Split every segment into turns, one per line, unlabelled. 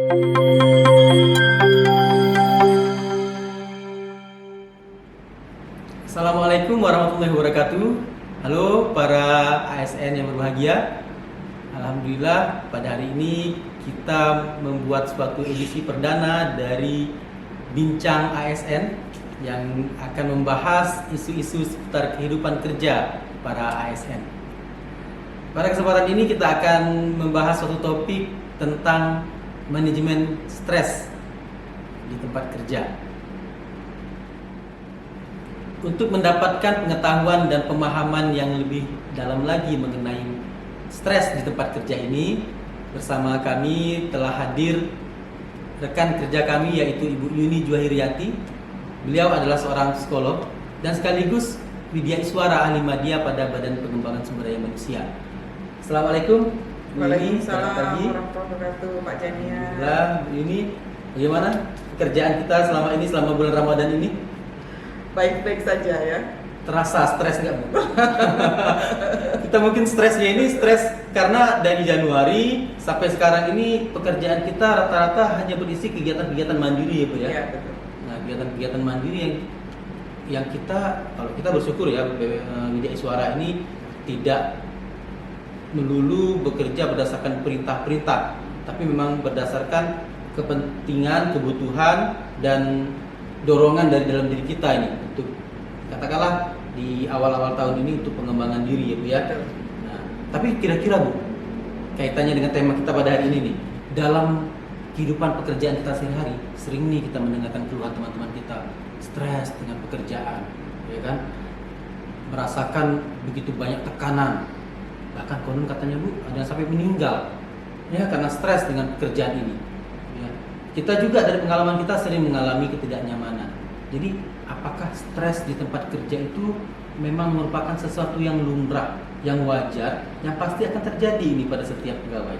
Assalamualaikum warahmatullahi wabarakatuh. Halo para ASN yang berbahagia. Alhamdulillah pada hari ini kita membuat suatu edisi perdana dari Bincang ASN yang akan membahas isu-isu seputar kehidupan kerja para ASN. Pada kesempatan ini kita akan membahas suatu topik tentang manajemen stres di tempat kerja. Untuk mendapatkan pengetahuan dan pemahaman yang lebih dalam lagi mengenai stres di tempat kerja ini, bersama kami telah hadir rekan kerja kami yaitu Ibu Yuni Juwahiriyati. Beliau adalah seorang psikolog dan sekaligus Widya Iswara ahli media pada Badan Pengembangan Sumber Daya Manusia. Assalamualaikum.
Waalaikumsalam warahmatullahi wabarakatuh, Pak Jania.
Alhamdulillah, Bu Yuni, bagaimana pekerjaan kita selama ini, selama bulan Ramadan ini?
Baik-baik saja ya.
Terasa stres nggak, Bu? Kita mungkin stresnya ini stres karena dari Januari sampai sekarang ini pekerjaan kita rata-rata hanya berisi kegiatan-kegiatan mandiri ya, Bu ya?
Iya, betul.
Nah, kegiatan-kegiatan mandiri yang kita, kalau kita bersyukur ya, Widya Iswara ini tidak melulu bekerja berdasarkan perintah-perintah, tapi memang berdasarkan kepentingan, kebutuhan, dan dorongan dari dalam diri kita ini untuk katakanlah di awal-awal tahun ini untuk pengembangan diri ya Bu ya. Nah, tapi kira-kira Bu, kaitannya dengan tema kita pada hari ini nih, dalam kehidupan pekerjaan kita sehari-hari sering nih kita mendengarkan keluhan teman-teman kita stres dengan pekerjaan, ya kan? Merasakan begitu banyak tekanan, bahkan konon katanya Bu ada yang sampai meninggal ya karena stres dengan pekerjaan ini. Kita juga dari pengalaman kita sering mengalami ketidaknyamanan. Jadi, apakah stres di tempat kerja itu memang merupakan sesuatu yang lumrah, yang wajar, yang pasti akan terjadi ini pada setiap pegawai?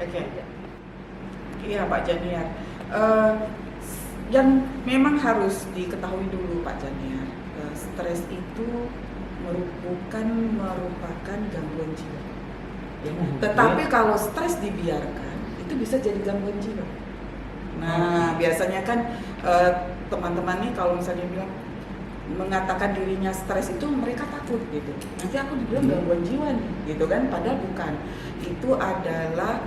Oke. Iya, Pak Janiar. Yang memang harus diketahui dulu Pak Janiar, stres itu bukan merupakan gangguan jiwa. Ya. Tetapi kalau stres dibiarkan, itu bisa jadi gangguan jiwa. Nah, biasanya kan teman-teman nih kalau misalnya bilang mengatakan dirinya stres itu mereka takut gitu. Nanti aku dibilang gangguan jiwa nih, gitu kan? Padahal bukan. Itu adalah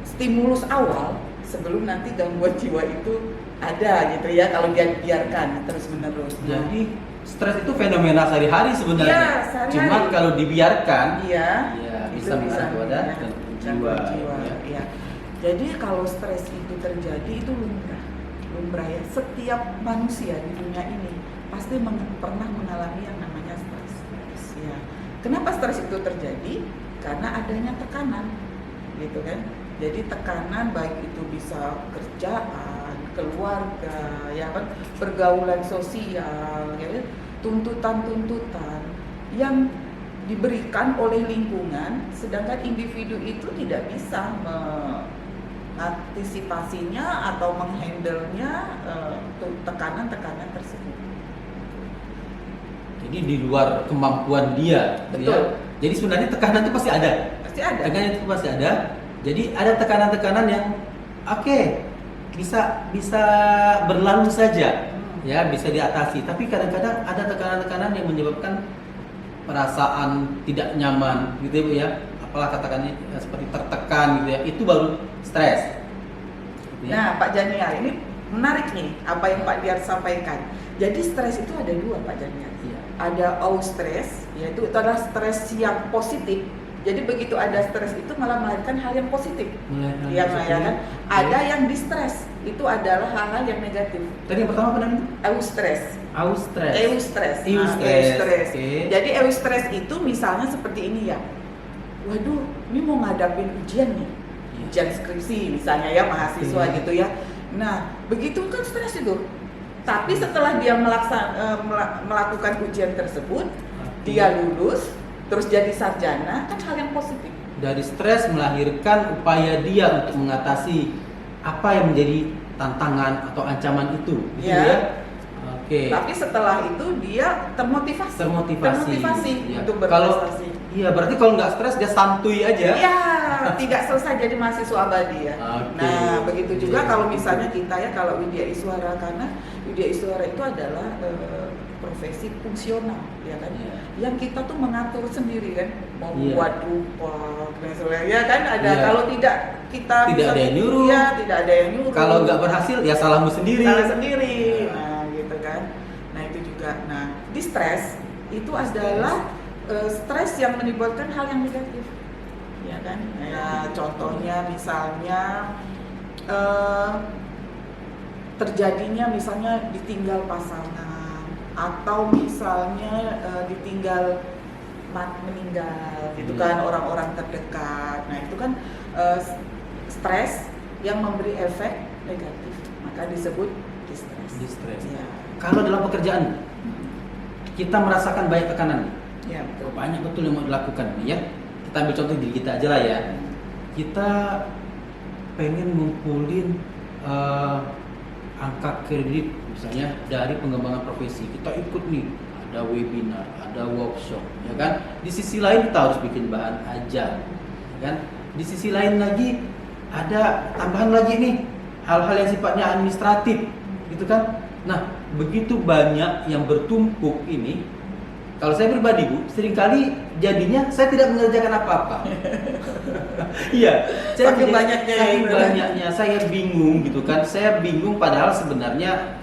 stimulus awal sebelum nanti gangguan jiwa itu ada gitu ya kalau dia biarkan terus-menerus.
Jadi stres itu fenomena sehari-hari sebenarnya.
Iya, sehari-hari.
Cuma kalau dibiarkan,
iya,
bisa mengganggu pada jiwa.
Ya. Jadi kalau stres itu terjadi itu lumrah ya. Setiap manusia di dunia ini pasti pernah mengalami yang namanya stres. Ya. Kenapa stres itu terjadi? Karena adanya tekanan, gitu kan? Jadi tekanan baik itu bisa kerjaan, keluarga, ya kan, pergaulan sosial, ya, tuntutan-tuntutan yang diberikan oleh lingkungan, sedangkan individu itu tidak bisa mengantisipasinya atau menghandle-nya tekanan-tekanan tersebut.
Jadi di luar kemampuan dia.
Betul.
Ya. Jadi sebenarnya tekanan itu pasti ada.
Pasti ada.
Tekanan itu pasti ada. Jadi ada tekanan-tekanan yang bisa berlalu saja. Ya, bisa diatasi. Tapi kadang-kadang ada tekanan-tekanan yang menyebabkan perasaan tidak nyaman gitu ya Bu ya, apalah katakannya seperti tertekan gitu ya, itu baru stres gitu ya.
Nah Pak Janiar, ini menarik nih apa yang Pak Diar sampaikan. Jadi stres itu ada dua Pak Janiar.
Iya.
Ada eustress, yaitu itu adalah stres yang positif. Jadi begitu ada stres itu malah melahirkan hal yang positif. Yang kan? Ada yang distres, itu adalah hal-hal yang negatif.
Tadi yang pertama apa namanya?
Eustress.
Eustress.
Okay. Jadi eustress itu misalnya seperti ini ya. Waduh, ini mau ngadapin ujian nih. Ujian skripsi misalnya ya, mahasiswa gitu ya. Nah, begitu kan stres itu. Tapi setelah dia melakukan ujian tersebut, dia lulus, terus jadi sarjana, kan hal yang positif.
Dari stres melahirkan upaya dia untuk mengatasi apa yang menjadi tantangan atau ancaman itu, gitu ya. Oke.
Tapi setelah itu dia termotivasi
Ya.
untuk berprestasi.
Iya, berarti kalau nggak stres dia santuy aja.
Iya, tidak selesai jadi mahasiswa abadi ya.
Oke.
Nah, begitu juga
Iya.
kalau misalnya kita ya, kalau Widya Iswara, karena Widya Iswara itu adalah profesi fungsional, ya kan?
Iya.
Yang kita tuh mengatur sendiri kan, mau
Iya.
buat rupa, misalnya, ya kan ada.
Iya.
Kalau tidak kita
Tidak
bisa-
ada yang nyuruh.
Iya, tidak ada yang nyuruh.
Kalau nggak berhasil ya salahmu sendiri.
salah sendiri.
Nah.
Nah, gitu kan. Nah, itu juga. Nah, distress itu adalah stres yang menimbulkan hal yang negatif. Ya kan? Ya, contohnya misalnya terjadinya misalnya ditinggal pasangan, atau misalnya ditinggal meninggal, gitu kan, orang-orang terdekat. Nah, itu kan stres yang memberi efek negatif, maka disebut distress.
Distress.
Ya.
Kalau dalam pekerjaan kita merasakan banyak tekanan,
Ya, betul.
banyak betul yang mau dilakukan, ya. Kita ambil contoh diri kita aja lah ya. Kita pengen ngumpulin angka kredit misalnya dari pengembangan profesi. Kita ikut nih, ada webinar, ada workshop, ya kan. Di sisi lain kita harus bikin bahan ajar, ya kan. Di sisi lain lagi ada tambahan lagi nih hal-hal yang sifatnya administratif, gitu kan. Nah, begitu banyak yang bertumpuk ini, kalau saya pribadi Bu, seringkali jadinya saya tidak mengerjakan apa-apa. Iya, saya
Saking
menjadi-
banyaknya
saking
itu.
banyaknya saya bingung gitu kan. Saya bingung padahal sebenarnya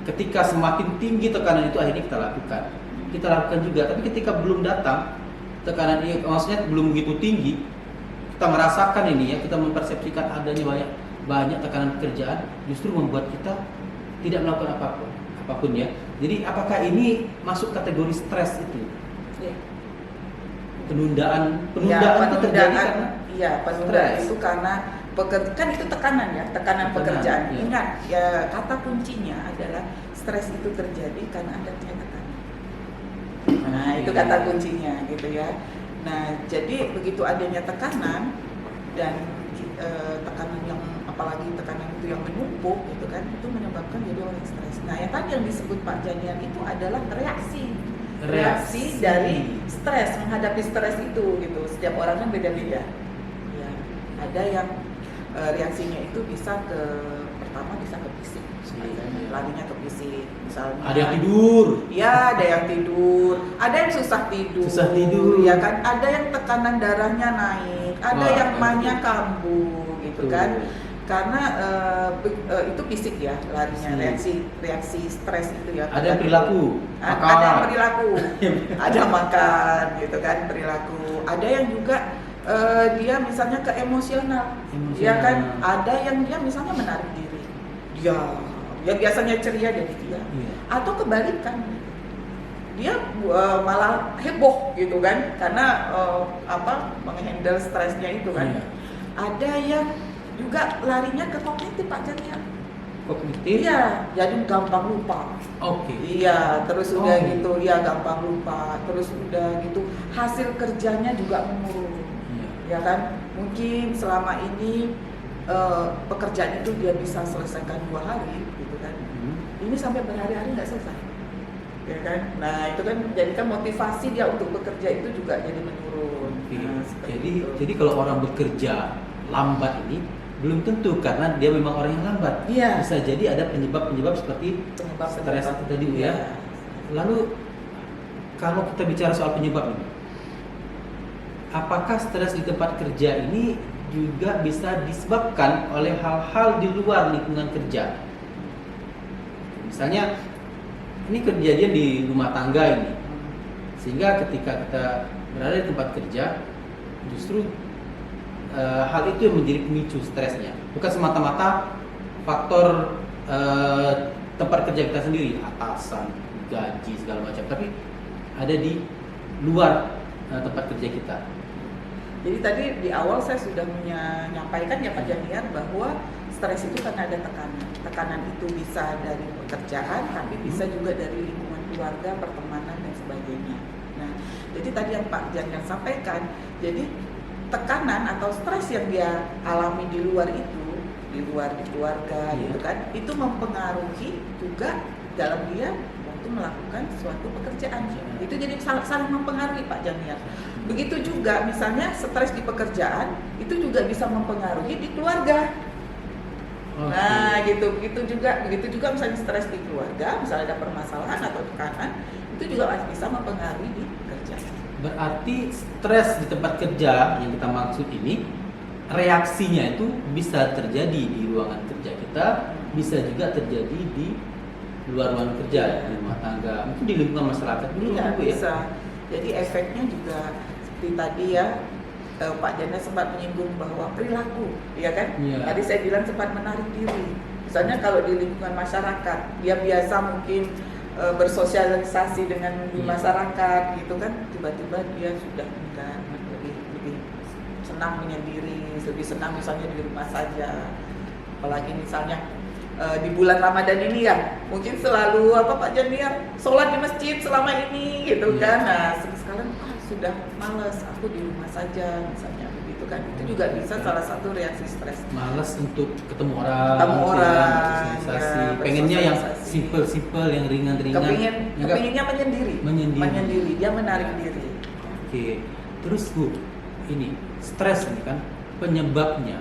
ketika semakin tinggi tekanan itu akhirnya kita lakukan. Kita lakukan juga, tapi ketika belum datang tekanan ini, maksudnya belum begitu tinggi, kita merasakan ini ya, kita mempersepsikan adanya banyak tekanan pekerjaan, justru membuat kita tidak melakukan apapun ya. Jadi apakah ini masuk kategori stres itu?
Ya.
Penundaan
Ya,
itu terjadi karena
iya, penundaan
stres.
itu karena kan itu tekanan ya, tekanan pekerjaan.
iya.
Ingat ya, kata kuncinya adalah stres itu terjadi karena adanya tekanan. Nah, itu
Oke.
kata kuncinya gitu ya. Nah, jadi begitu adanya tekanan dan tekanan yang, apalagi tekanan itu yang menumpuk gitu kan, itu menyebabkan jadi orang stres. Nah, yang tadi yang disebut Pak Janian itu adalah reaksi dari stres, menghadapi stres itu gitu. Setiap orang kan beda-beda. Ya, ada yang reaksinya itu bisa pertama bisa ke fisik, larinya ke fisik, misalnya.
Ada yang tidur.
Ya, ada yang tidur, ada yang susah tidur.
Susah tidur.
Ya kan, ada yang tekanan darahnya naik, ada
Wah,
yang
itu.
mahnya kambuh gitu
Betul.
kan. Karena itu fisik ya, larinya reaksi stres itu ya.
Ada yang perilaku.
Ada yang perilaku, ada makan gitu kan, perilaku. Ada yang juga dia misalnya ke emosional, ya kan. Ada yang dia misalnya menarik diri, dia biasanya ceria jadi dia,
Iya.
atau kebalikan, dia malah heboh gitu kan, karena menghandle stresnya itu kan.
Iya.
Ada yang juga larinya ke kognitif Pak Janian.
Kognitif.
Iya, jadi gampang lupa.
Oke.
Iya, terus udah
Oh.
gitu, ya gampang lupa. Terus udah gitu, hasil kerjanya juga menurun.
Iya.
Ya kan, mungkin selama ini pekerjaan itu dia bisa selesaikan 2 hari, gitu kan. Ini sampai berhari-hari nggak selesai, ya kan. Nah, itu kan jadikan motivasi dia untuk bekerja itu juga jadi menurun.
Oke.
Nah, seperti itu.
Jadi kalau orang bekerja lambat ini belum tentu karena dia memang orang yang lambat.
Iya.
Bisa jadi ada penyebab-penyebab seperti
Penyebab-penyebab.
stres itu tadi Bu
Iya.
ya. Lalu kalau kita bicara soal penyebab ini, apakah stres di tempat kerja ini juga bisa disebabkan oleh hal-hal di luar lingkungan kerja? Misalnya ini kejadian di rumah tangga ini, sehingga ketika kita berada di tempat kerja justru hal itu yang menjadi pemicu stresnya, bukan semata-mata faktor tempat kerja kita sendiri, atasan, gaji segala macam, tapi ada di luar tempat kerja kita.
Jadi tadi di awal saya sudah menyampaikan ya Pak Janian bahwa stres itu karena ada tekanan. Tekanan itu bisa dari pekerjaan, tapi bisa juga dari lingkungan keluarga, pertemanan dan sebagainya. Nah, jadi tadi yang Pak Janian sampaikan, jadi tekanan atau stres yang dia alami di luar itu, di keluarga gitu kan, itu mempengaruhi juga dalam dia untuk melakukan suatu pekerjaan. Itu jadi saling mempengaruhi Pak Janiar. Begitu juga misalnya stres di pekerjaan itu juga bisa mempengaruhi di keluarga. Nah, begitu juga misalnya stres di keluarga, misalnya ada permasalahan atau tekanan, itu juga masih bisa mempengaruhi di pekerjaan.
Berarti stres di tempat kerja yang kita maksud ini reaksinya itu bisa terjadi di ruangan kerja kita, bisa juga terjadi di luar ruangan kerja, di rumah tangga, mungkin di lingkungan masyarakat dulu.
Iya, bisa. Jadi efeknya juga seperti tadi ya, Pak Jana sempat menyinggung bahwa perilaku, ya kan?
Iya.
Tadi saya bilang sempat menarik diri. Misalnya kalau di lingkungan masyarakat, dia biasa mungkin bersosialisasi dengan masyarakat, gitu kan? Tiba-tiba dia sudah enggak, lebih senang menyendiri, lebih senang misalnya di rumah saja. Apalagi misalnya di bulan Ramadan ini ya, mungkin selalu Pak Janiar sholat di masjid selama ini, gitu kan? Nah, sekarang sudah malas, aku di rumah saja misalnya begitu kan, itu juga bisa salah satu reaksi stres.
Malas untuk ketemu orang,
bersosialisasi,
ya, pengennya yang simple, yang ringan-ringan.
Kepinginnya menyendiri, dia menarik diri.
Oke, terus Bu, ini stres ini kan penyebabnya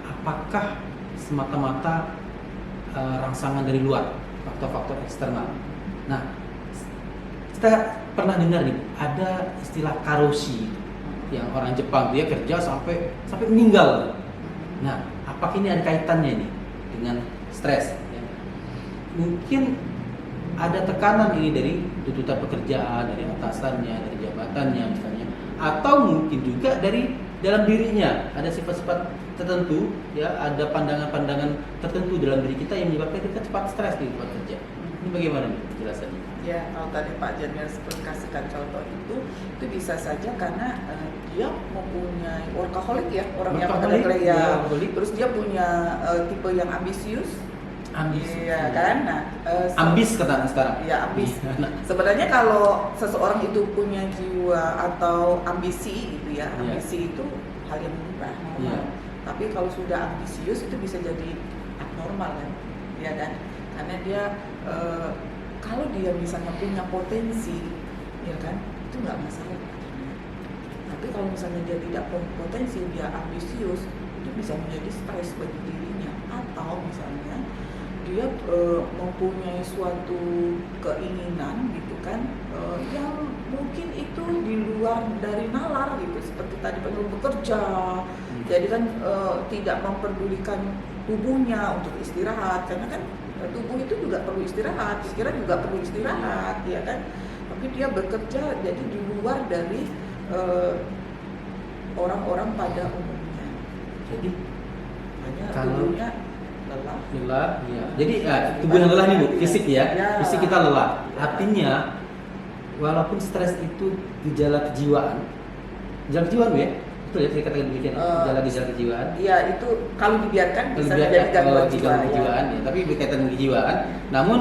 apakah semata-mata rangsangan dari luar, faktor-faktor eksternal? Nah, kita pernah dengar nih, ada istilah karoshi yang orang Jepang dia kerja sampai meninggal. Nah, apakah ini ada kaitannya nih dengan stres? Ya? Mungkin ada tekanan ini dari tuntutan pekerjaan, dari atasannya, dari jabatannya misalnya, atau mungkin juga dari dalam dirinya ada sifat-sifat tertentu, ya, ada pandangan-pandangan tertentu dalam diri kita yang menyebabkan kita cepat stres di tempat kerja. Ini bagaimana nih penjelasannya?
Ya, kalau tadi Pak Janiar seperti kasihkan contoh itu bisa saja karena dia mempunyai workaholic ya, orang yang bekerja ya. Terus dia punya tipe yang ambisius. Iya kan? Nah,
ambis kata sekarang.
Ya, ambis. Sebenarnya kalau seseorang itu punya jiwa atau ambisi gitu ya, ambisi itu hal yang lumrah, normal. Tapi kalau sudah ambisius itu bisa jadi abnormal kan, ya kan? Karena dia kalau dia misalnya punya potensi, ya kan, itu nggak masalah. Tapi kalau misalnya dia tidak punya potensi, dia ambisius, itu bisa menjadi stres bagi dirinya. Atau misalnya dia mempunyai suatu keinginan gitu kan, yang mungkin itu di luar dari nalar gitu, seperti tadi pengen bekerja, jadi kan tidak memperdulikan tubuhnya untuk istirahat, karena kan tubuh itu juga perlu istirahat, pikiran juga perlu istirahat, ya kan. Tapi dia bekerja jadi di luar dari orang-orang pada umumnya. Jadi hanya tubuhnya lelah,
ya. Jadi tubuh yang lelah nih Bu, fisik ya. Fisik kita lelah. Artinya walaupun stres itu gejala kejiwaan Bu ya. Betul ya, saya katakan demikian. Gejala kejiwaan. Iya, itu kalau dibiarkan bisa jadi gangguan kejiwaan ya. Tapi berkaitan dengan kejiwaan. Namun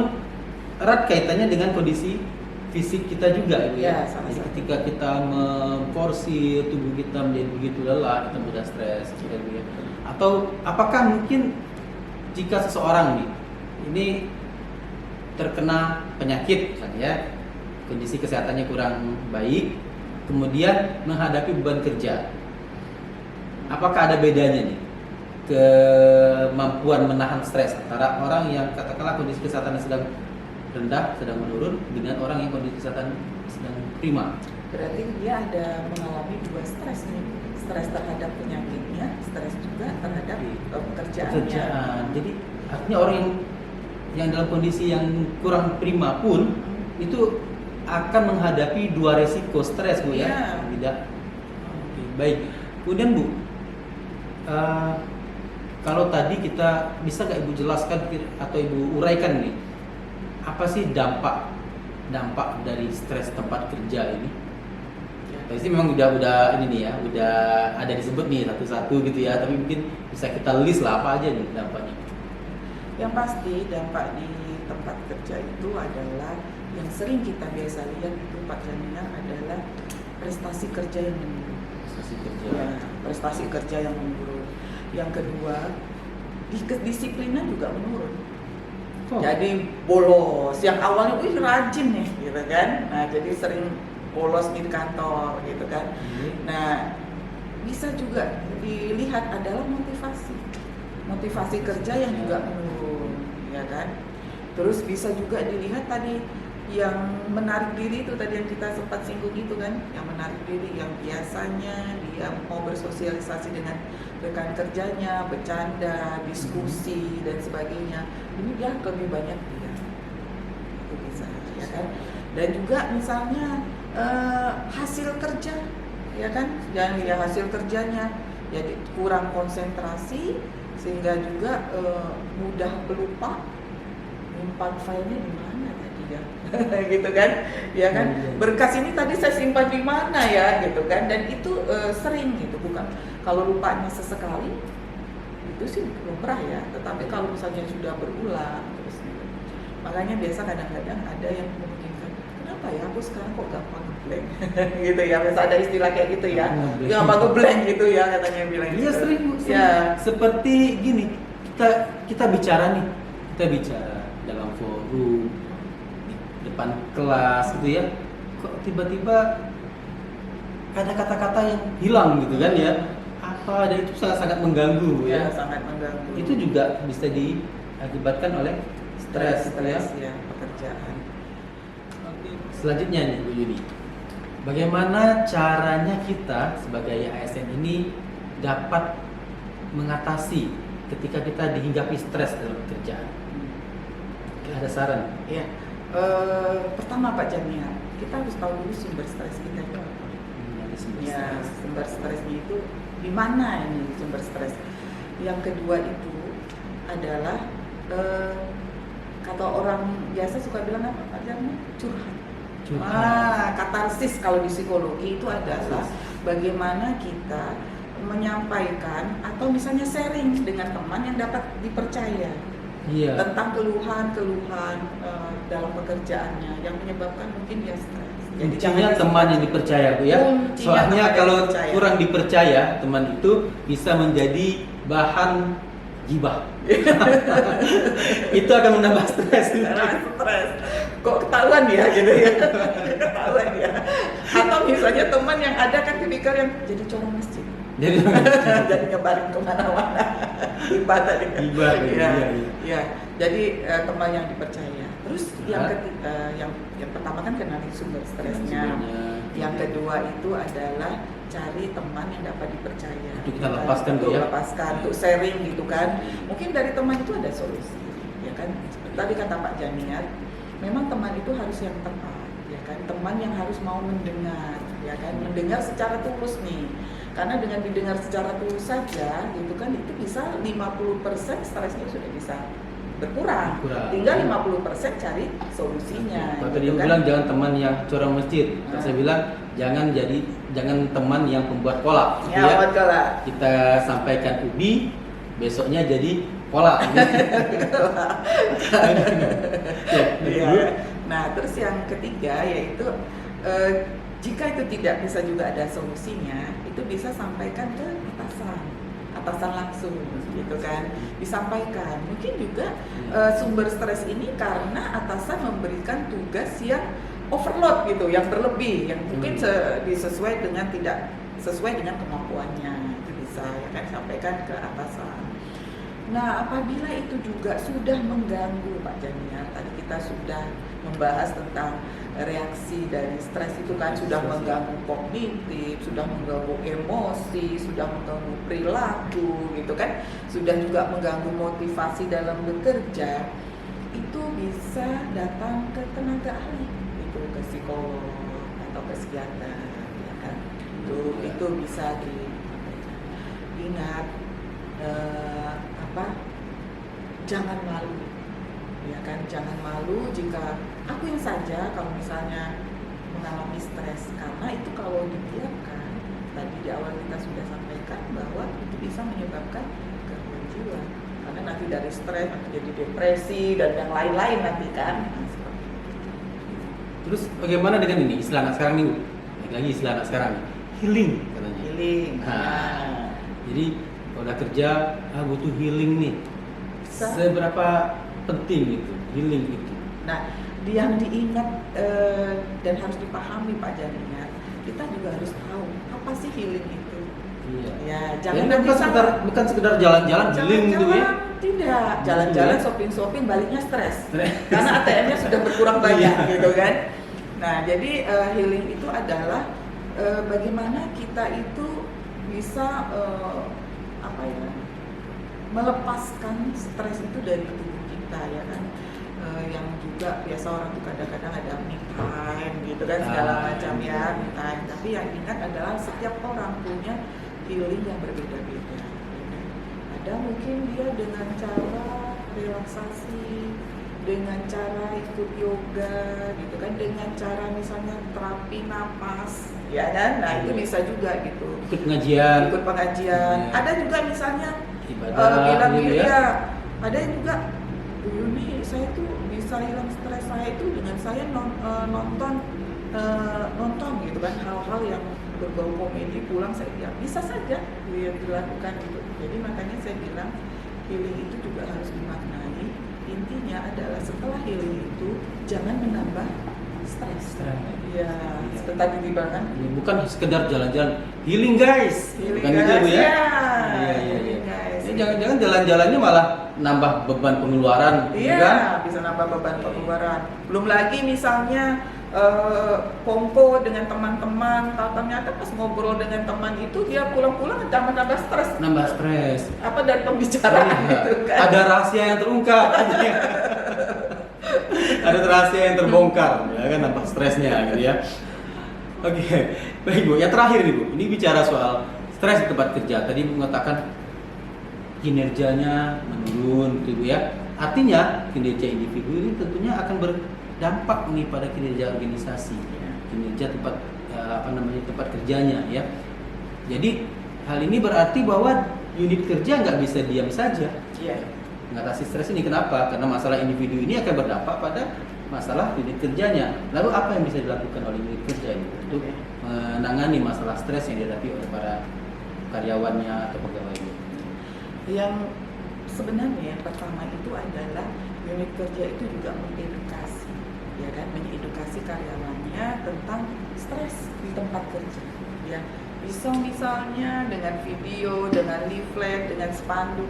erat kaitannya dengan kondisi fisik kita juga ya. Jadi ketika kita memforsir tubuh kita menjadi begitu lelah, kita mudah stres gitu ya. Atau apakah mungkin jika seseorang nih ini terkena penyakit misalnya ya, kondisi kesehatannya kurang baik, kemudian menghadapi beban kerja, apakah ada bedanya nih kemampuan menahan stres antara orang yang katakanlah kondisi kesehatannya sedang rendah, sedang menurun, dengan orang yang kondisi kesehatan sedang prima?
Berarti dia ada mengalami dua stres nih, stres terhadap penyakitnya, stres juga terhadap pekerjaan. Jadi artinya orang yang dalam kondisi yang kurang prima pun itu akan menghadapi dua resiko stres Bu ya. Tidak. Baik. Kemudian Bu, kalau tadi kita bisa nggak Ibu jelaskan atau Ibu uraikan nih, apa sih dampak dari stres tempat kerja ini? Pasti memang udah ini nih ya, udah ada disebut nih satu-satu gitu ya, tapi mungkin bisa kita list lah apa aja nih dampaknya. Yang pasti dampak di tempat kerja itu adalah yang sering kita biasa lihat itu Pak Janiar adalah prestasi kerja yang menurun. Prestasi kerja yang menurun. Yang kedua, kedisiplinan juga menurun.
Oh.
Jadi bolos. Yang awalnya rajin nih gitu kan. Nah, jadi sering bolos di kantor gitu kan. Nah, bisa juga dilihat adalah motivasi kerja yang juga menurun, ya kan. Terus bisa juga dilihat tadi yang menarik diri itu tadi yang kita sempat singgung itu kan, yang menarik diri yang biasanya dia mau bersosialisasi dengan rekan kerjanya, bercanda, diskusi dan sebagainya, ini dia lebih banyak dia itu bisa, ya kan. Dan juga misalnya hasil kerja, ya kan, dan ya hasil kerjanya jadi kurang konsentrasi sehingga juga mudah pelupa, nyimpan filenya di mana tadi ya gitu kan, ya kan, berkas ini tadi saya simpan di mana ya gitu kan. Dan itu sering gitu, bukan kalau lupanya sesekali itu sih lumrah ya, tetapi kalau misalnya sudah berulang terus gitu. Makanya biasa kadang-kadang ada yang memungkinkan, kenapa ya aku sekarang kok gampang ngeblank gitu ya, biasa ada istilah kayak gitu ya, gampang ngeblank gitu ya katanya bilang
Iya
gitu.
sering.
Ya.
Seperti gini, kita bicara dalam forum, di depan kelas gitu ya, kok tiba-tiba ada kata-kata yang hilang gitu kan ya, dan itu sangat-sangat mengganggu ya.
Sangat mengganggu.
Itu juga bisa diakibatkan oleh stres
ya, pekerjaan.
Selanjutnya nih Bu Yuni, bagaimana caranya kita sebagai ASN ini dapat mengatasi ketika kita dihinggapi stres dalam pekerjaan? Ada saran?
Ya, pertama Pak Jamia, kita harus tahu dulu sumber stres kita itu apa. Sumber stresnya itu di mana ini sumber stres. Yang kedua itu adalah kata orang biasa suka bilang apa Pak Jamia? Curhat. Katarsis kalau di psikologi itu adalah bagaimana kita menyampaikan atau misalnya sharing dengan teman yang dapat dipercaya.
Iya.
Tentang keluhan-keluhan dalam pekerjaannya yang menyebabkan mungkin dia stres.
Jadi jangan teman yang dipercaya Bu ya. Soalnya kalau kurang dipercaya, teman itu bisa menjadi bahan gibah. Itu akan menambah stres. Kok ketahuan ya gitu ya. Ketahuan ya. Atau misalnya teman yang ada kan tipikal yang jadi corong masjid. Jadi nyebarin kemana-mana. Ibadah dengan ya. Jadi teman yang dipercaya. Terus yang ketiga, yang pertama kan kenali sumber stresnya. Yang kedua itu adalah cari teman yang dapat dipercaya. Itu kita lepaskan tuh ya.
Lepaskan untuk sharing gitu kan. Mungkin dari teman itu ada solusi, ya kan. Tadi kata Pak Janiat, memang teman itu harus yang tepat, ya kan. Teman yang harus mau mendengar, ya kan. Mendengar secara tulus nih. Karena dengan didengar secara tulus saja, gitu kan, itu bisa 50% stresnya sudah bisa berkurang. Tinggal 50% cari solusinya.
Tadi dia bilang jangan teman yang corong masjid. Saya bilang jangan teman yang pembuat kolak.
Ya, pembuat kolak.
Kita sampaikan ubi, besoknya jadi kolak.
Nah, terus yang ketiga yaitu jika itu tidak bisa juga ada solusinya, itu bisa sampaikan ke atasan langsung gitu kan, disampaikan. Mungkin juga sumber stres ini karena atasan memberikan tugas yang overload gitu, yang berlebih, yang mungkin tidak sesuai dengan kemampuannya, itu bisa ya kan, sampaikan ke atasan. Nah, apabila itu juga sudah mengganggu Pak Jania, tadi kita sudah membahas tentang reaksi dari stres itu kan, sudah mengganggu kognitif, sudah mengganggu emosi, sudah mengganggu perilaku gitu kan, sudah juga mengganggu motivasi dalam bekerja, itu bisa datang ke tenaga ahli, itu ke psikolog atau ke psikiater, ya kan. Itu bisa diingat, jangan malu, ya kan, jangan malu jika aku yang saja kalau misalnya mengalami stres, karena itu kalau dibiarkan, tadi di awal kita sudah sampaikan bahwa itu bisa menyebabkan gangguan jiwa, karena nanti dari stres nanti jadi depresi dan yang lain-lain nanti kan.
Terus bagaimana dengan ini istilah anak sekarang nih, lagi istilah anak sekarang, healing katanya.
Healing.
Jadi kalau udah kerja butuh healing nih. Seberapa penting itu, healing itu.
Nah, yang diingat dan harus dipahami Pak Janiar, kita juga harus tahu apa sih healing itu.
Iya.
Ya,
Jadi
jangan
bukan sekedar jalan-jalan healing gitu ya.
Tidak, jalan-jalan
Iya.
shopping baliknya stres. Karena ATM-nya sudah berkurang banyak
Iya.
gitu kan. Nah, jadi healing itu adalah bagaimana kita itu bisa apa ya, melepaskan stres itu dari tubuh kita ya kan. Yang juga biasa orang tuh kadang-kadang ada me time gitu kan, segala macam ya, me time. Tapi yang ingat adalah setiap orang punya healing yang berbeda-beda ya kan? Ada mungkin dia dengan cara relaksasi, dengan cara ikut yoga gitu kan, dengan cara misalnya terapi napas ya kan. Nah itu bisa juga gitu,
Ikut pengajian.
Ya. Ada juga misalnya
Ibadah
bilang
gitu
gitu
ya.
ya, ada yang juga dulu nih saya tuh bisa hilang stres saya itu dengan saya nonton gitu kan, hal-hal yang berbau komedi, pulang saya ya bisa saja dilakukan gitu. Jadi makanya saya bilang healing itu juga harus dimaknai, intinya adalah setelah healing itu jangan menambah stres. Ya, seperti tadi dibilang,
Bukan sekedar jalan-jalan healing guys.
healing
Bukan gitu Bu ya.
ya.
Iya.
Healing, guys.
Ya, jangan-jangan jalan-jalannya malah nambah beban pengeluaran,
Iya,
kan?
bisa nambah beban pengeluaran. Belum lagi misalnya kongko dengan teman-teman, ternyata pas ngobrol dengan teman itu dia pulang-pulang nambah stres.
Nambah stres.
Apa dari pembicaraan
Iya.
gitu kan?
Ada rahasia yang terungkap. Ada rahasia yang terbongkar, ya kan, nambah stresnya gitu ya. Oke, baik Bu. Yang terakhir nih Bu, ini bicara soal stres di tempat kerja. Tadi mengatakan kinerjanya menurun, gitu Bu ya. Artinya kinerja individu ini tentunya akan berdampak nih pada kinerja organisasi, kinerja tempat tempat kerjanya ya. Jadi hal ini berarti bahwa unit kerja nggak bisa diam saja.
Iya.
Mengatasi stres ini kenapa? Karena masalah individu ini akan berdampak pada masalah unit kerjanya. Lalu apa yang bisa dilakukan oleh unit kerja ini untuk menangani masalah stres yang dihadapi oleh para karyawannya atau pegawainya?
Yang sebenarnya yang pertama itu adalah unit kerja itu juga mengedukasi, ya kan, mengedukasi karyawannya tentang stres di tempat kerja. Ya, bisa misalnya dengan video, dengan leaflet, dengan spanduk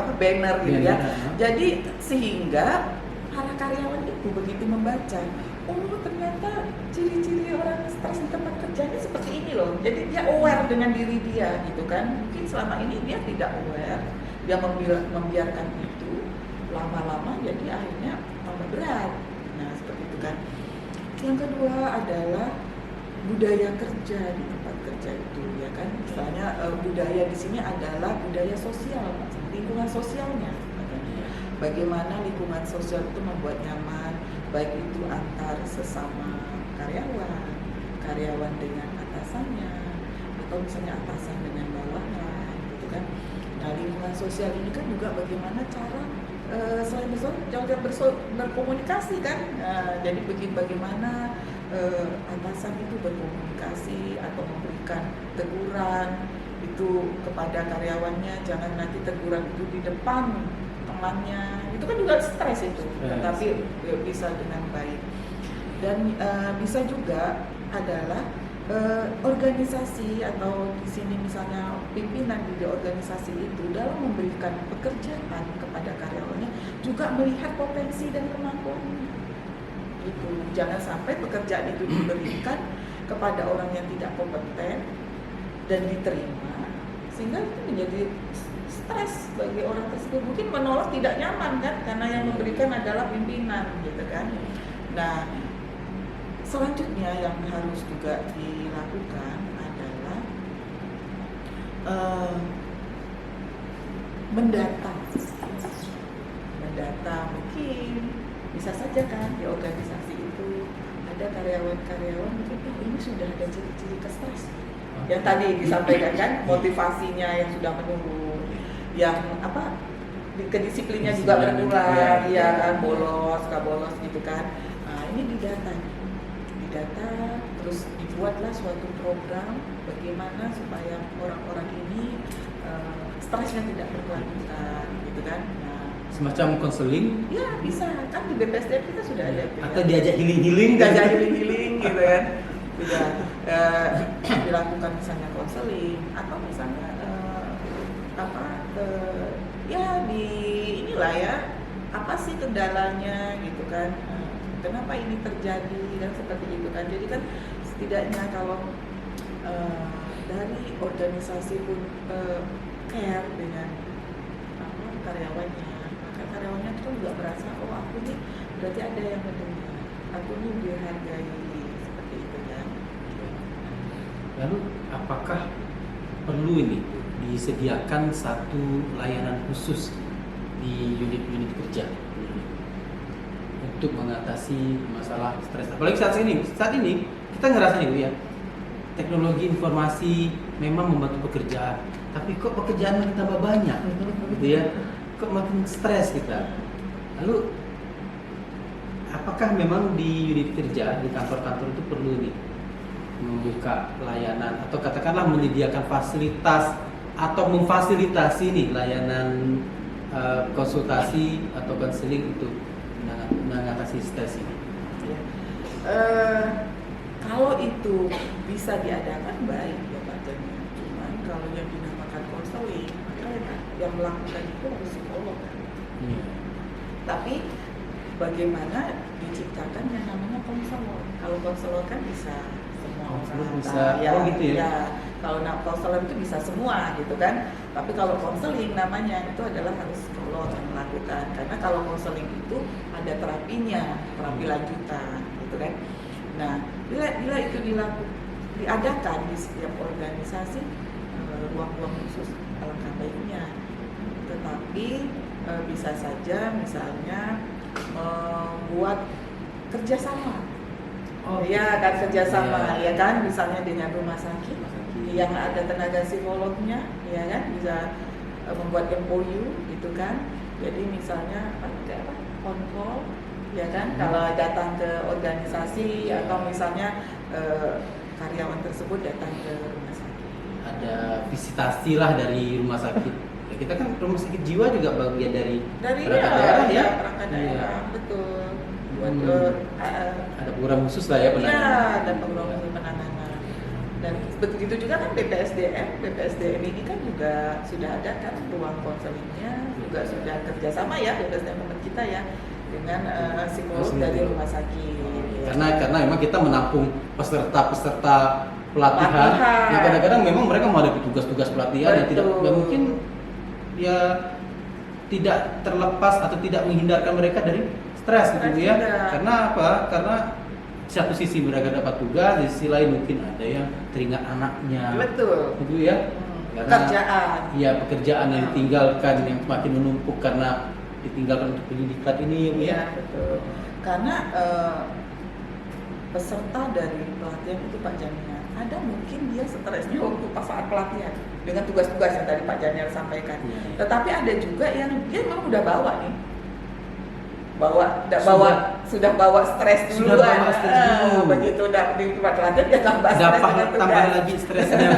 apa banner gitu ya. Jadi sehingga para karyawan itu begitu membaca, oh ternyata ciri-ciri orang stres di tempat kerjanya seperti ini loh. Jadi dia aware dengan diri dia gitu kan. Mungkin selama ini dia tidak aware, dia membiarkan itu, lama-lama jadi akhirnya tambah berat. Nah seperti itu kan. Yang kedua adalah budaya kerja di tempat kerja itu ya kan. Misalnya budaya di sini adalah budaya sosial, lingkungan sosialnya. Bagaimana lingkungan sosial itu membuat nyaman, baik itu antar sesama karyawan dengan atasannya, atau misalnya atasan dengan bawahan, gitu kan. Nah, lingkungan sosial ini kan juga bagaimana cara selain berkomunikasi kan. Jadi bagaimana atasan itu berkomunikasi atau memberikan teguran itu kepada karyawannya, jangan nanti teguran itu di depan temannya, itu kan juga stres itu, tapi bisa dengan baik. Dan bisa juga adalah organisasi atau di sini misalnya pimpinan di organisasi itu dalam memberikan pekerjaan kepada karyawannya juga melihat potensi dan kemampuannya. Gitu. Jangan sampai pekerjaan itu diberikan kepada orang yang tidak kompeten dan diterima, sehingga itu menjadi stres bagi orang tersebut, mungkin menolak tidak nyaman kan, karena yang memberikan adalah pimpinan gitu kan. Nah selanjutnya yang harus juga dilakukan adalah mendata mungkin bisa saja kan di organisasi itu ada karyawan mungkin ini sudah ada ciri-ciri stres yang tadi disampaikan kan, motivasinya yang sudah menurun, yang kedisiplinnya juga berkurang, ya kan, bolos gitu kan. Nah ini didata, terus dibuatlah suatu program bagaimana supaya orang-orang ini stresnya tidak berkelanjutan, gitu kan. Nah
semacam konseling
Ya bisa, kan di BPSDM kita sudah ada itu,
atau
ya.
diajak healing-healing
Diajak healing-healing gitu kan. Sudah dilakukan misalnya konseling atau misalnya ya di inilah ya, apa sih kendalanya gitu kan, kenapa ini terjadi dan seperti itu kan. Jadi kan setidaknya kalau dari organisasi pun care dengan karyawannya, maka karyawannya itu juga merasa, oh aku nih berarti ada yang mendengar, aku nih dihargai, seperti itu kan.
Lalu apakah perlu ini disediakan satu layanan khusus di unit-unit kerja untuk mengatasi masalah stres? Apalagi saat ini kita ngerasain itu ya, teknologi informasi memang membantu pekerjaan, tapi kok pekerjaan makin tambah banyak, gitu ya, kok makin stres kita. Lalu apakah memang di unit kerja, di kantor-kantor itu perlu nih membuka layanan atau katakanlah menyediakan fasilitas atau memfasilitasi nih layanan konsultasi atau konseling untuk mengatasi stres ini?
Kalau itu bisa diadakan baik ya Pak Jani. Cuman kalau yang dinamakan konseling, maka yang melakukan itu harus psikolog kan. Tapi bagaimana diciptakan yang namanya konselor? Kalau konselor kan bisa semua orang.
Bisa, gitu ya?
Ya, kalau konselor itu bisa semua gitu kan. Tapi kalau konseling namanya itu adalah harus psikolog yang melakukan. Karena kalau konseling itu ada terapinya, terapi lanjutan gitu kan. Nah, bila itu diadakan di setiap organisasi, ruang-ruang khusus alangkah baiknya. Tetapi bisa saja misalnya membuat kerjasama. Ya kan, kerjasama ya kan, misalnya dengan rumah sakit yang ada tenaga psikolognya, ya kan, bisa membuat MOU gitu kan. Jadi misalnya kontrol, ya kan, kalau datang ke organisasi atau misalnya karyawan tersebut datang ke rumah sakit.
Ada visitasi lah dari rumah sakit. Ya, kita kan rumah sakit jiwa juga bagian dari perangkat daerah ya.
Perangkat daerah, betul. Buat
ada program khusus lah ya penanganan.
Iya, ada program khusus penanganan. Dan begitu juga kan BPSDM ini kan juga sudah ada kan ruang konselingnya, juga sudah kerjasama ya BPSDM teman kita ya dengan psikolog dari rumah sakit.
Karena memang kita menampung peserta pelatihan. Yang kadang-kadang memang mereka mau ada tugas-tugas pelatihan yang tidak mungkin ya tidak terlepas atau tidak menghindarkan mereka dari stres gitu ya. Karena apa? Karena satu sisi mereka dapat tugas, di sisi lain mungkin ada yang teringat anaknya.
Betul.
Gitu ya.
Pekerjaan.
Iya, pekerjaan yang ditinggalkan yang makin menumpuk karena ditinggalkan untuk pendidikan ini ya.
Iya, betul. Karena peserta dari pelatihan itu Pak Janiar, ada mungkin dia stresnya waktu pas saat pelatihan dengan tugas-tugas yang tadi Pak Janiar sampaikan.
Ya.
Tetapi ada juga yang dia memang udah bawa nih, sudah bawa stres duluan. Begitu udah di tempat pelatihan dia tambah stres dengan tugas.
Tambah lagi stresnya.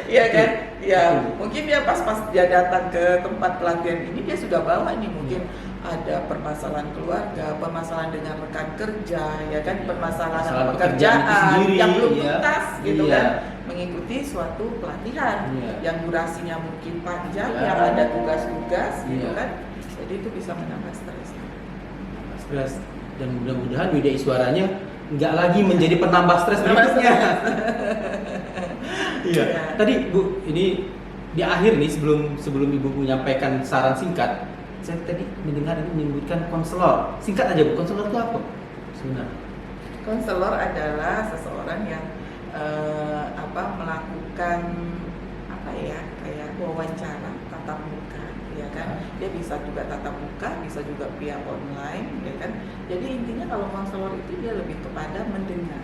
Iya kan? Ya, mungkin dia pas dia datang ke tempat pelatihan ini dia sudah bawa nih mungkin ada permasalahan keluarga, permasalahan dengan rekan kerja, ya kan, permasalahan pekerjaan yang belum tuntas gitu kan, mengikuti suatu pelatihan yang durasinya mungkin panjang, yang ada tugas-tugas gitu kan, jadi itu bisa menambah stres.
Dan mudah-mudahan Widya Iswaranya nggak lagi menjadi penambah stres berikutnya. Iya. Tadi Bu, ini di akhir nih sebelum Ibu menyampaikan saran singkat, saya tadi mendengar ini menyebutkan konselor. Singkat aja Bu, konselor itu apa sebenarnya?
Konselor adalah seseorang yang melakukan kayak wawancara tatap muka, ya kan? Dia bisa juga tatap muka, bisa juga via online, ya kan? Jadi intinya kalau konselor itu dia lebih kepada mendengar.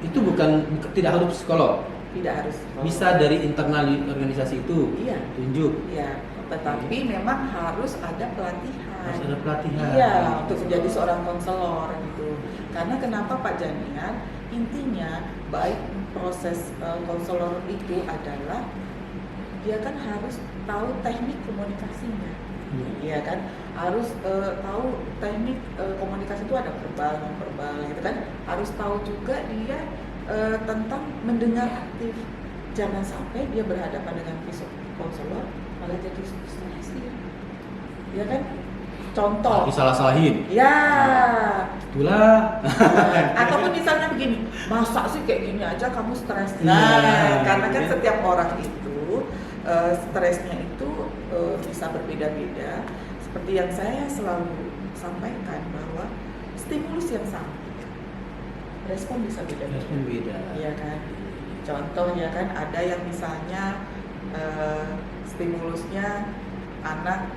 Itu bukan tidak harus psikolog.
Tidak harus psikolog.
Bisa dari internal organisasi itu.
Iya.
Tunjuk.
Iya. Tetapi memang harus ada pelatihan.
Harus ada pelatihan.
Iya, untuk menjadi seorang konselor gitu. Karena kenapa Pak Janiar? Intinya baik proses konselor itu adalah dia kan harus tahu teknik komunikasinya, ya kan, harus tahu teknik komunikasi itu ada verbal, non verbal, gitu kan, harus tahu juga dia tentang mendengar aktif, jangan sampai dia berhadapan dengan konselor malah jadi stres dia, ya kan, contoh,
Disalah-salahin.
ya,
Itulah.
ataupun misalnya begini, masa sih kayak gini aja kamu stres?
Nah,
Nah, karena kan
ya.
setiap orang itu stresnya itu bisa berbeda-beda. Seperti yang saya selalu sampaikan bahwa stimulus yang sama, respon bisa beda-beda.
Respon beda.
Iya kan? Contoh ya kan, ada yang misalnya stimulusnya anak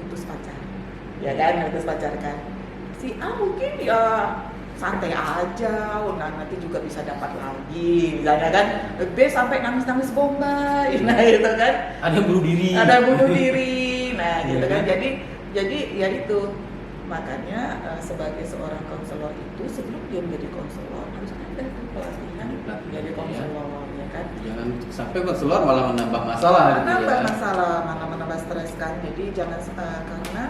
putus pacar, ya kan, putus pacar kan. Si A mungkin ya santai aja, nanti juga bisa dapat lagi, misalnya kan. B sampai nangis-nangis bombay, nah itu kan.
Ada yang bunuh diri.
Ada bunuh diri, nah gitu
Iya
kan.
kan?
Jadi ya itu, makanya sebagai seorang konselor itu sebelum dia menjadi konselor harus ada pelatihan menjadi konselor, ya kan.
Jangan sampai konselor malah menambah masalah gitu
Menambah
ya.
masalah, mana menambah stres kan. Jadi jangan karena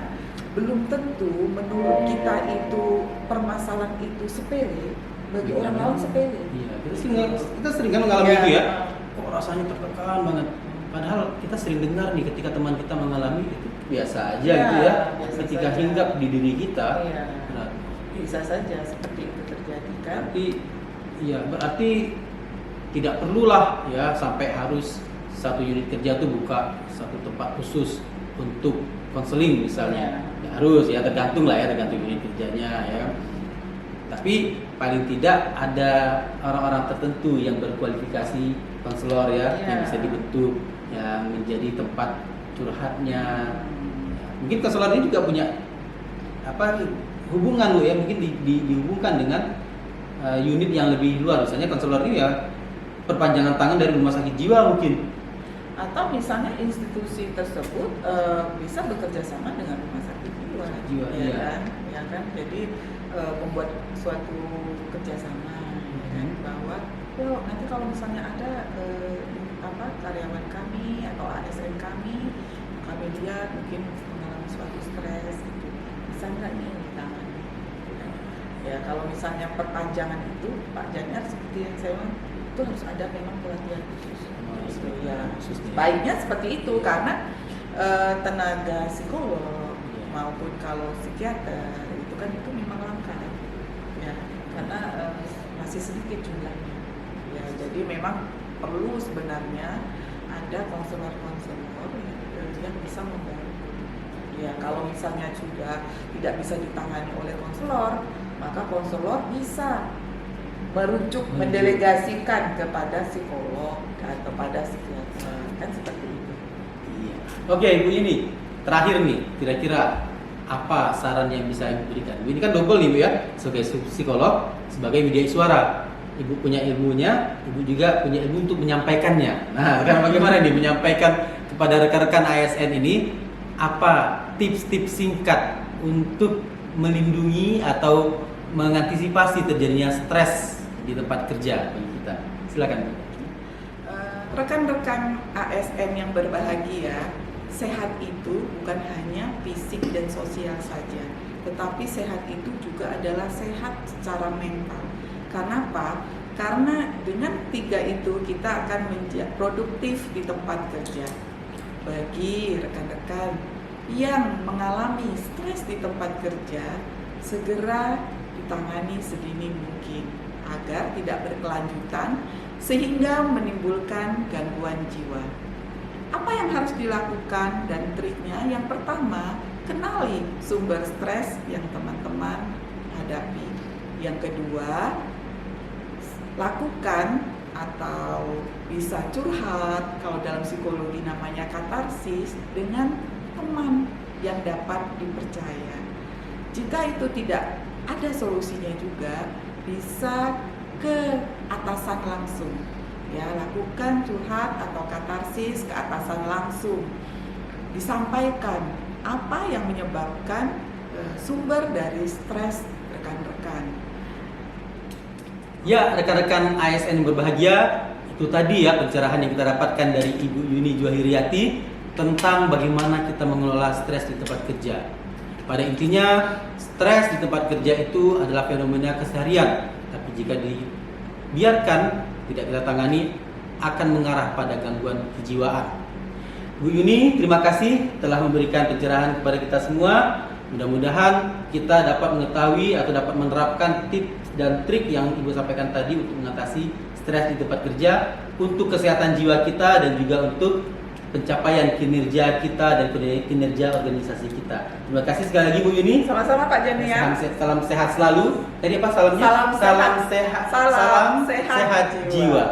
belum tentu menurut kita itu permasalahan itu sepele, bagi
Iya,
orang lain sepele.
Iya, kita sering kan mengalami
Iya.
itu ya. Kok rasanya tertekan banget. Padahal kita sering dengar nih ketika teman kita mengalami itu biasa aja
Iya,
gitu ya.
biasa
Ketika
saja.
hinggap di diri kita.
Iya.
Nah,
Bisa saja seperti itu terjadi kan.
berarti tidak perlulah ya sampai harus satu unit kerja tuh buka satu tempat khusus untuk konseling misalnya. Ya harus ya, tergantung unit kerjanya ya. Tapi paling tidak ada orang-orang tertentu yang berkualifikasi konselor ya, yang bisa dibentuk, yang menjadi tempat curhatnya. Mungkin konselor ini juga punya hubungan ya, mungkin dihubungkan dengan unit yang lebih luar. Misalnya konselor ini ya perpanjangan tangan dari rumah sakit jiwa mungkin.
Atau misalnya institusi tersebut bisa bekerja sama dengan rumah sakit jiwa,
Jiwa,
ya
iya.
kan, ya kan. Jadi membuat suatu kerjasama, ya kan, bahwa nanti kalau misalnya ada karyawan kami atau ASN kami lihat mungkin mengalami suatu stres, gitu, bisa nggak nih ditangani? Ya kalau misalnya perpanjangan itu Pak Janiar seperti yang saya bilang, itu harus ada memang pelatihan khusus. Ya, baiknya seperti itu karena tenaga psikolog maupun kalau psikiater itu memang langka ya, karena masih sedikit jumlahnya ya. Jadi memang perlu sebenarnya ada konselor-konselor yang bisa membantu ya. Kalau misalnya sudah tidak bisa ditangani oleh konselor, maka konselor bisa merujuk, mendelegasikan kepada psikolog atau kepada psikiater, kan seperti itu.
Iya. Oke, Ibu ini terakhir nih, kira-kira apa saran yang bisa Ibu berikan? Ibu ini kan double nih Bu ya, sebagai psikolog, sebagai media suara. Ibu punya ilmunya, Ibu juga punya ilmu untuk menyampaikannya. Nah, sekarang bagaimana nih menyampaikan kepada rekan-rekan ASN ini apa tips-tips singkat untuk melindungi atau mengantisipasi terjadinya stres di tempat kerja bagi kita? Silakan Bu.
Rekan-rekan ASN yang berbahagia, sehat itu bukan hanya fisik dan sosial saja, tetapi sehat itu juga adalah sehat secara mental. Kenapa? Karena dengan 3 itu kita akan menjadi produktif di tempat kerja. Bagi rekan-rekan yang mengalami stres di tempat kerja, segera ditangani sedini mungkin agar tidak berkelanjutan sehingga menimbulkan gangguan jiwa. Apa yang harus dilakukan dan triknya? Yang pertama, kenali sumber stres yang teman-teman hadapi. Yang kedua, lakukan atau bisa curhat, kalau dalam psikologi namanya katarsis, dengan teman yang dapat dipercaya. Jika itu tidak ada solusinya juga, bisa ke atasan langsung. Ya, lakukan curhat atau katarsis ke atasan langsung. Disampaikan apa yang menyebabkan sumber dari stres rekan-rekan.
Ya, rekan-rekan ASN yang berbahagia, itu tadi ya pencerahan yang kita dapatkan dari Ibu Yuni Juwahiriyati tentang bagaimana kita mengelola stres di tempat kerja. Pada intinya, stres di tempat kerja itu adalah fenomena keseharian, tapi jika dibiarkan tidak kita tangani akan mengarah pada gangguan kejiwaan. Bu Yuni, terima kasih telah memberikan pencerahan kepada kita semua. Mudah-mudahan kita dapat mengetahui atau dapat menerapkan tips dan trik yang Ibu sampaikan tadi untuk mengatasi stres di tempat kerja untuk kesehatan jiwa kita dan juga untuk pencapaian kinerja kita dan kinerja organisasi kita. Terima kasih sekali lagi Bu Yuni.
Sama-sama Pak Janiar.
Salam sehat selalu. Tadi apa salamnya?
Salam
sehat
sehat
jiwa.